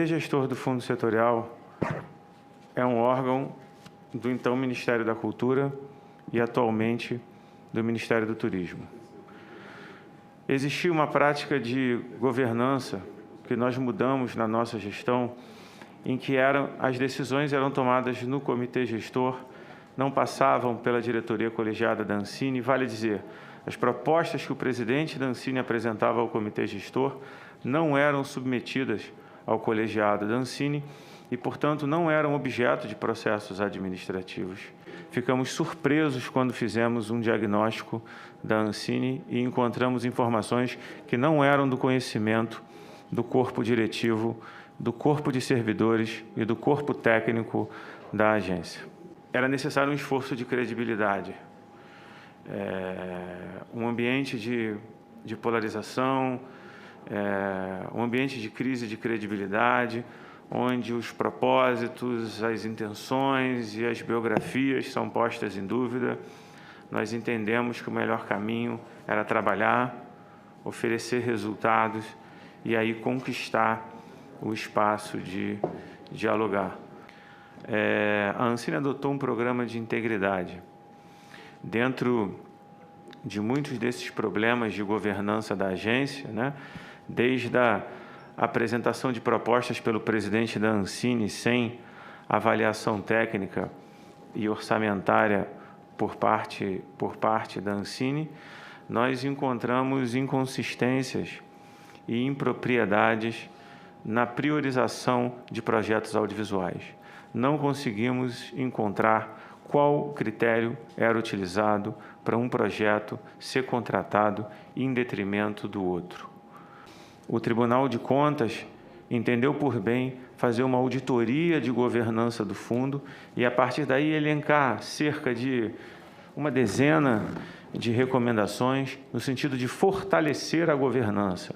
Comitê Gestor do Fundo Setorial é um órgão do então Ministério da Cultura e atualmente do Ministério do Turismo. Existia uma prática de governança que nós mudamos na nossa gestão, em que as decisões eram tomadas no Comitê Gestor, não passavam pela diretoria colegiada da Ancine. Vale dizer, as propostas que o presidente da Ancine apresentava ao Comitê Gestor não eram submetidas ao colegiado da Ancine e, portanto, não eram objeto de processos administrativos. Ficamos surpresos quando fizemos um diagnóstico da Ancine e encontramos informações que não eram do conhecimento do corpo diretivo, do corpo de servidores e do corpo técnico da agência. Era necessário um esforço de credibilidade, um ambiente de polarização, um ambiente de crise de credibilidade, onde os propósitos, as intenções e as biografias são postas em dúvida. Nós entendemos que o melhor caminho era trabalhar, oferecer resultados e aí conquistar o espaço de dialogar. A Ancine adotou um programa de integridade. Dentro de muitos desses problemas de governança da agência, desde a apresentação de propostas pelo presidente da Ancine sem avaliação técnica e orçamentária por parte da Ancine, nós encontramos inconsistências e impropriedades na priorização de projetos audiovisuais. Não conseguimos encontrar qual critério era utilizado para um projeto ser contratado em detrimento do outro. O Tribunal de Contas entendeu por bem fazer uma auditoria de governança do fundo e, a partir daí, elencar cerca de uma dezena de recomendações no sentido de fortalecer a governança.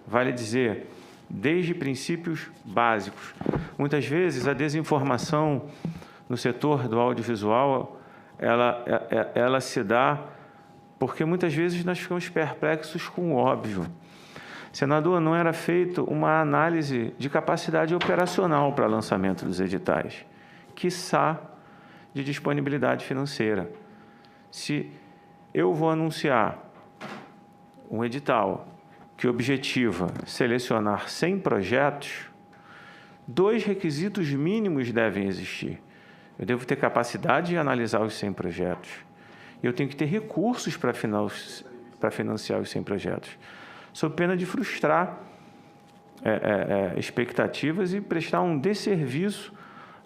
Vale dizer, desde princípios básicos. Muitas vezes, a desinformação no setor do audiovisual, ela se dá porque muitas vezes nós ficamos perplexos com o óbvio. Senador, não era feita uma análise de capacidade operacional para lançamento dos editais, quiçá de disponibilidade financeira. Se eu vou anunciar um edital que objetiva selecionar 100 projetos, 2 requisitos mínimos devem existir. Eu devo ter capacidade de analisar os 100 projetos. E eu tenho que ter recursos para financiar os 100 projetos, sob pena de frustrar expectativas e prestar um desserviço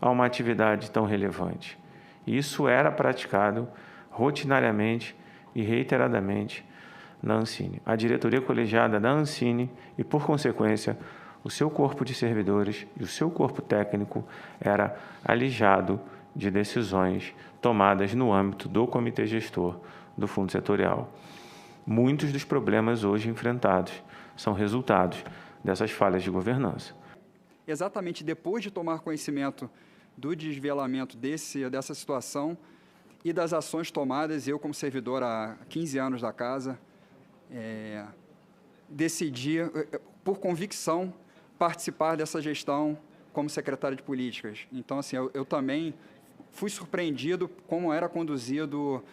a uma atividade tão relevante. Isso era praticado rotinariamente e reiteradamente na Ancine. A diretoria colegiada da Ancine e, por consequência, o seu corpo de servidores e o seu corpo técnico era alijado de decisões tomadas no âmbito do Comitê Gestor do Fundo Setorial. Muitos dos problemas hoje enfrentados são resultados dessas falhas de governança. Exatamente depois de tomar conhecimento do desvelamento dessa situação e das ações tomadas, eu, como servidor há 15 anos da casa, decidi, por convicção, participar dessa gestão como secretário de políticas. Então, assim, eu também fui surpreendido como era conduzido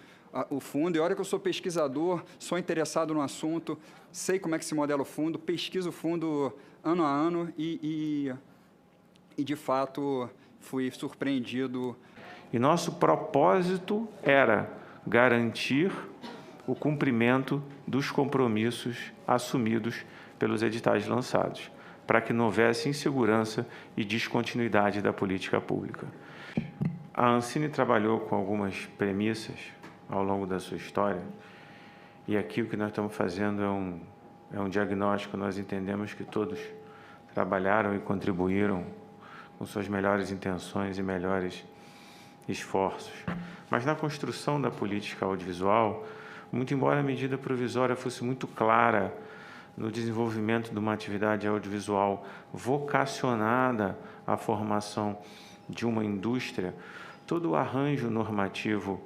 o fundo. E a hora que eu sou pesquisador, sou interessado no assunto, sei como é que se modela o fundo, pesquiso o fundo ano a ano e de fato, fui surpreendido. E nosso propósito era garantir o cumprimento dos compromissos assumidos pelos editais lançados, para que não houvesse insegurança e descontinuidade da política pública. A Ancine trabalhou com algumas premissas ao longo da sua história, e aqui o que nós estamos fazendo é um diagnóstico. Nós entendemos que todos trabalharam e contribuíram com suas melhores intenções e melhores esforços. Mas na construção da política audiovisual, muito embora a medida provisória fosse muito clara no desenvolvimento de uma atividade audiovisual vocacionada à formação de uma indústria, todo o arranjo normativo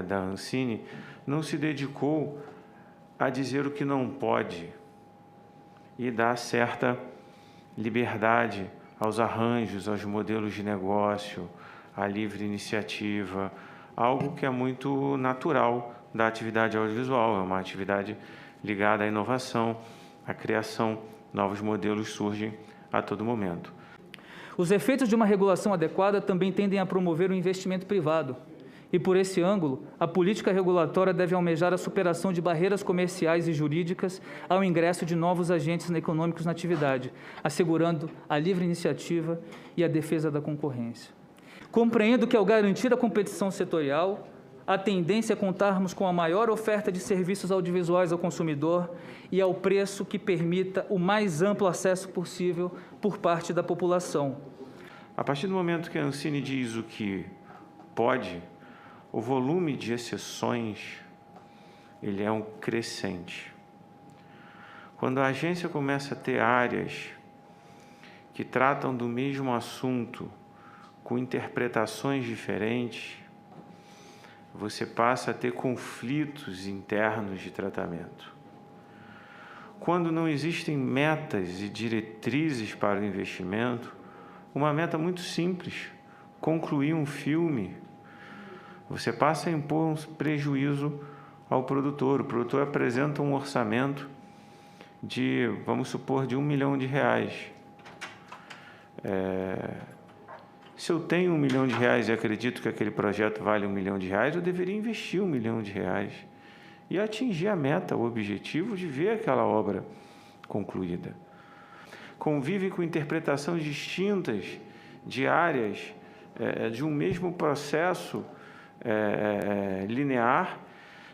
da Ancine não se dedicou a dizer o que não pode e dar certa liberdade aos arranjos, aos modelos de negócio, à livre iniciativa, algo que é muito natural da atividade audiovisual, é uma atividade ligada à inovação, à criação, novos modelos surgem a todo momento. Os efeitos de uma regulação adequada também tendem a promover o investimento privado. E, por esse ângulo, a política regulatória deve almejar a superação de barreiras comerciais e jurídicas ao ingresso de novos agentes econômicos na atividade, assegurando a livre iniciativa e a defesa da concorrência. Compreendo que, ao garantir a competição setorial, a tendência é contarmos com a maior oferta de serviços audiovisuais ao consumidor e ao preço que permita o mais amplo acesso possível por parte da população. A partir do momento que a Ancine diz o que pode, o volume de exceções ele é um crescente. Quando a agência começa a ter áreas que tratam do mesmo assunto com interpretações diferentes, você passa a ter conflitos internos de tratamento. Quando não existem metas e diretrizes para o investimento, uma meta muito simples, concluir um filme, você passa a impor um prejuízo ao produtor. O produtor apresenta um orçamento de, vamos supor, de R$1 milhão. Se eu tenho R$1 milhão e acredito que aquele projeto vale R$1 milhão, eu deveria investir R$1 milhão e atingir a meta, o objetivo de ver aquela obra concluída. Convive com interpretações distintas de áreas de um mesmo processo linear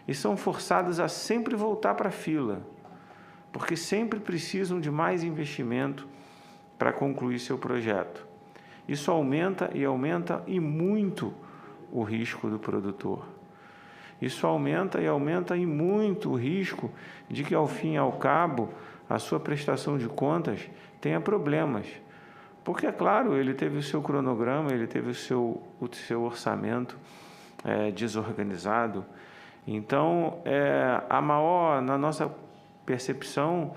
e são forçadas a sempre voltar para a fila, porque sempre precisam de mais investimento para concluir seu projeto. Isso aumenta e muito o risco do produtor. Isso aumenta e muito o risco de que, ao fim e ao cabo, a sua prestação de contas tenha problemas. Porque, é claro, ele teve o seu cronograma, ele teve o seu orçamento desorganizado. Então, na nossa percepção,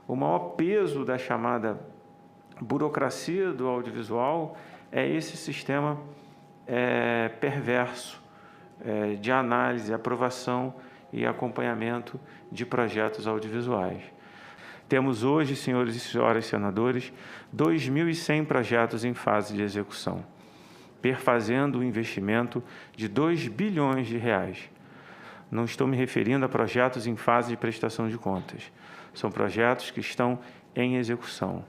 o maior peso da chamada burocracia do audiovisual é esse sistema perverso de análise, aprovação e acompanhamento de projetos audiovisuais. Temos hoje, senhores e senhoras senadores, 2.100 projetos em fase de execução, perfazendo um investimento de R$2 bilhões. Não estou me referindo a projetos em fase de prestação de contas. São projetos que estão em execução.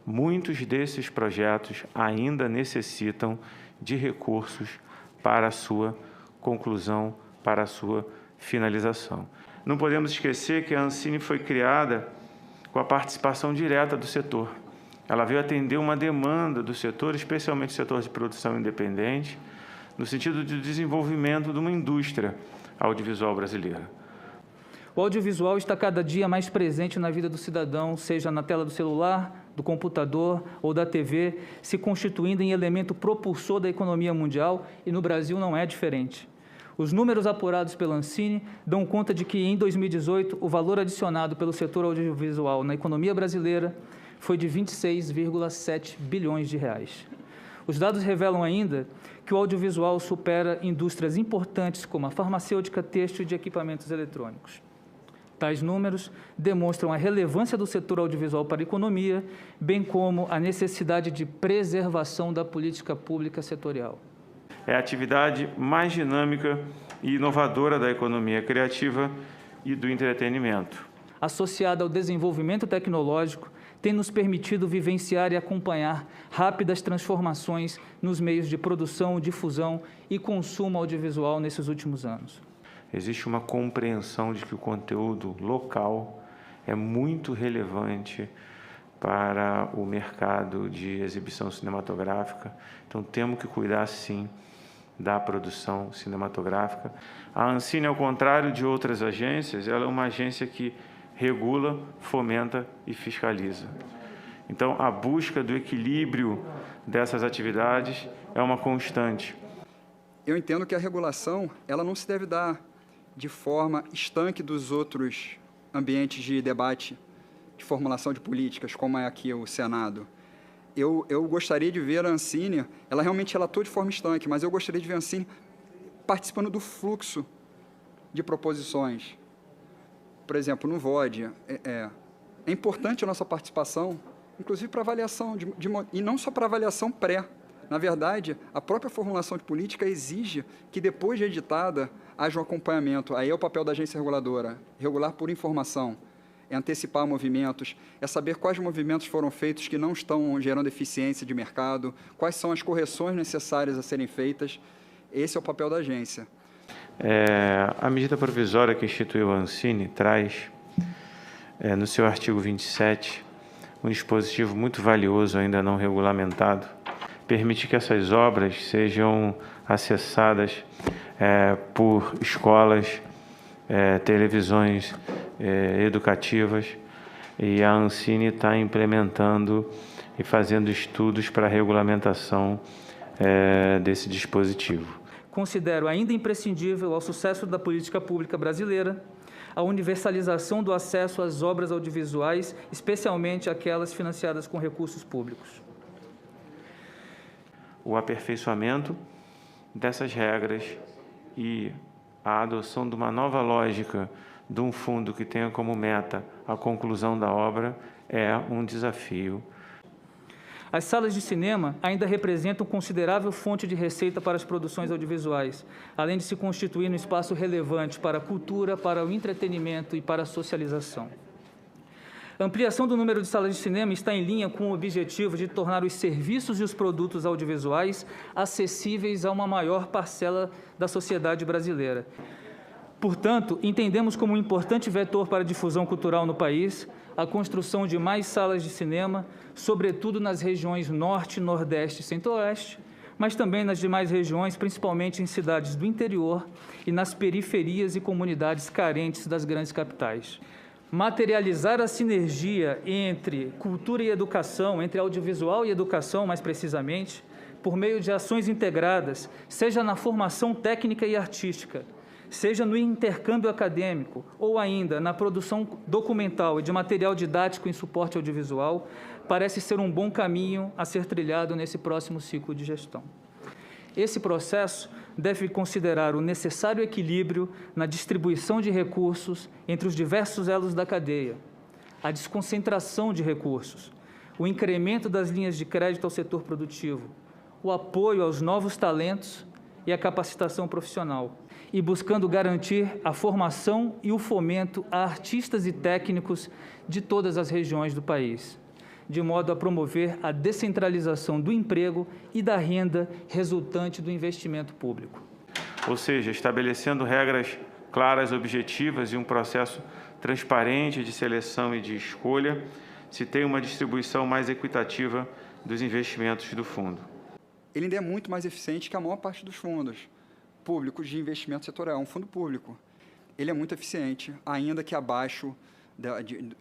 Muitos desses projetos ainda necessitam de recursos para a sua conclusão, para a sua finalização. Não podemos esquecer que a Ancine foi criada com a participação direta do setor. Ela veio atender uma demanda do setor, especialmente o setor de produção independente, no sentido de desenvolvimento de uma indústria audiovisual brasileira. O audiovisual está cada dia mais presente na vida do cidadão, seja na tela do celular, do computador ou da TV, se constituindo em elemento propulsor da economia mundial, e no Brasil não é diferente. Os números apurados pela Ancine dão conta de que, em 2018, o valor adicionado pelo setor audiovisual na economia brasileira foi de R$ 26,7 bilhões. Os dados revelam ainda que o audiovisual supera indústrias importantes como a farmacêutica, têxtil e de equipamentos eletrônicos. Tais números demonstram a relevância do setor audiovisual para a economia, bem como a necessidade de preservação da política pública setorial. É a atividade mais dinâmica e inovadora da economia criativa e do entretenimento. Associada ao desenvolvimento tecnológico, tem nos permitido vivenciar e acompanhar rápidas transformações nos meios de produção, difusão e consumo audiovisual nesses últimos anos. Existe uma compreensão de que o conteúdo local é muito relevante para o mercado de exibição cinematográfica. Então, temos que cuidar, sim, da produção cinematográfica. A Ancine, ao contrário de outras agências, ela é uma agência que regula, fomenta e fiscaliza. Então, a busca do equilíbrio dessas atividades é uma constante. Eu entendo que a regulação ela não se deve dar de forma estanque dos outros ambientes de debate, de formulação de políticas, como é aqui o Senado. eu gostaria de ver a Ancine, ela realmente atua de forma estanque, mas eu gostaria de ver a Ancine participando do fluxo de proposições. Por exemplo, no VOD, é importante a nossa participação, inclusive para avaliação, e não só para avaliação pré. Na verdade, a própria formulação de política exige que, depois de editada, haja um acompanhamento. Aí é o papel da agência reguladora, regular por informação, é antecipar movimentos, é saber quais movimentos foram feitos que não estão gerando eficiência de mercado, quais são as correções necessárias a serem feitas. Esse é o papel da agência. A medida provisória que instituiu a Ancine traz, no seu artigo 27, um dispositivo muito valioso, ainda não regulamentado, permite que essas obras sejam acessadas por escolas, televisões educativas, e a Ancine está implementando e fazendo estudos para a regulamentação desse dispositivo. Considero ainda imprescindível ao sucesso da política pública brasileira a universalização do acesso às obras audiovisuais, especialmente aquelas financiadas com recursos públicos. O aperfeiçoamento dessas regras e a adoção de uma nova lógica de um fundo que tenha como meta a conclusão da obra é um desafio. As salas de cinema ainda representam considerável fonte de receita para as produções audiovisuais, além de se constituir um espaço relevante para a cultura, para o entretenimento e para a socialização. A ampliação do número de salas de cinema está em linha com o objetivo de tornar os serviços e os produtos audiovisuais acessíveis a uma maior parcela da sociedade brasileira. Portanto, entendemos como um importante vetor para a difusão cultural no país a construção de mais salas de cinema, sobretudo nas regiões Norte, Nordeste e Centro-Oeste, mas também nas demais regiões, principalmente em cidades do interior e nas periferias e comunidades carentes das grandes capitais. Materializar a sinergia entre cultura e educação, entre audiovisual e educação, mais precisamente, por meio de ações integradas, seja na formação técnica e artística, seja no intercâmbio acadêmico ou ainda na produção documental e de material didático em suporte audiovisual, parece ser um bom caminho a ser trilhado nesse próximo ciclo de gestão. Esse processo deve considerar o necessário equilíbrio na distribuição de recursos entre os diversos elos da cadeia, a desconcentração de recursos, o incremento das linhas de crédito ao setor produtivo, o apoio aos novos talentos e a capacitação profissional, e buscando garantir a formação e o fomento a artistas e técnicos de todas as regiões do país, de modo a promover a descentralização do emprego e da renda resultante do investimento público. Ou seja, estabelecendo regras claras, objetivas e um processo transparente de seleção e de escolha, se tem uma distribuição mais equitativa dos investimentos do fundo. Ele ainda é muito mais eficiente que a maior parte dos fundos públicos de investimento setorial. Um fundo público, ele é muito eficiente, ainda que abaixo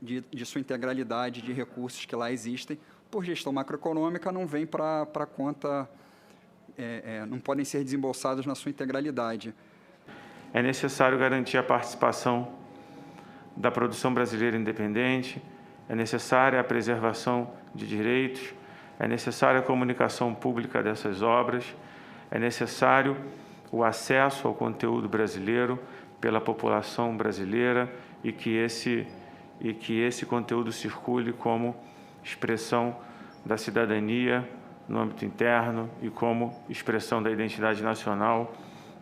de sua integralidade de recursos que lá existem. Por gestão macroeconômica, não vem para a conta, não podem ser desembolsados na sua integralidade. É necessário garantir a participação da produção brasileira independente, é necessária a preservação de direitos, é necessária a comunicação pública dessas obras, é necessário o acesso ao conteúdo brasileiro pela população brasileira e que esse conteúdo circule como expressão da cidadania no âmbito interno e como expressão da identidade nacional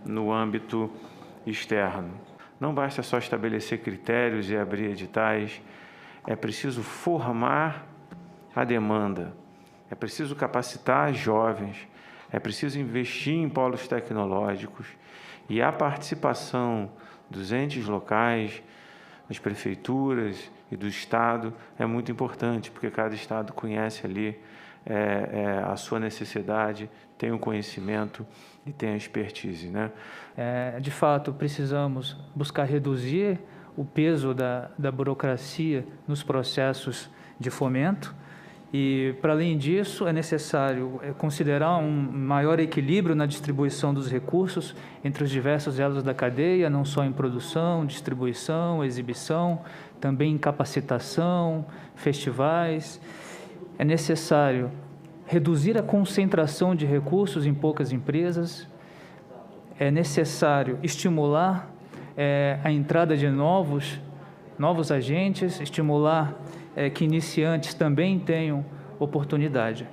no âmbito externo. Não basta só estabelecer critérios e abrir editais, é preciso formar a demanda, é preciso capacitar jovens, é preciso investir em polos tecnológicos e a participação dos entes locais, das prefeituras e do Estado é muito importante, porque cada Estado conhece ali a sua necessidade, tem o conhecimento e tem a expertise, né? De fato, precisamos buscar reduzir o peso da burocracia nos processos de fomento e, para além disso, é necessário considerar um maior equilíbrio na distribuição dos recursos entre os diversos elos da cadeia, não só em produção, distribuição, exibição, também em capacitação, festivais. É necessário reduzir a concentração de recursos em poucas empresas, é necessário estimular a entrada de novos agentes, estimular que iniciantes também tenham oportunidade.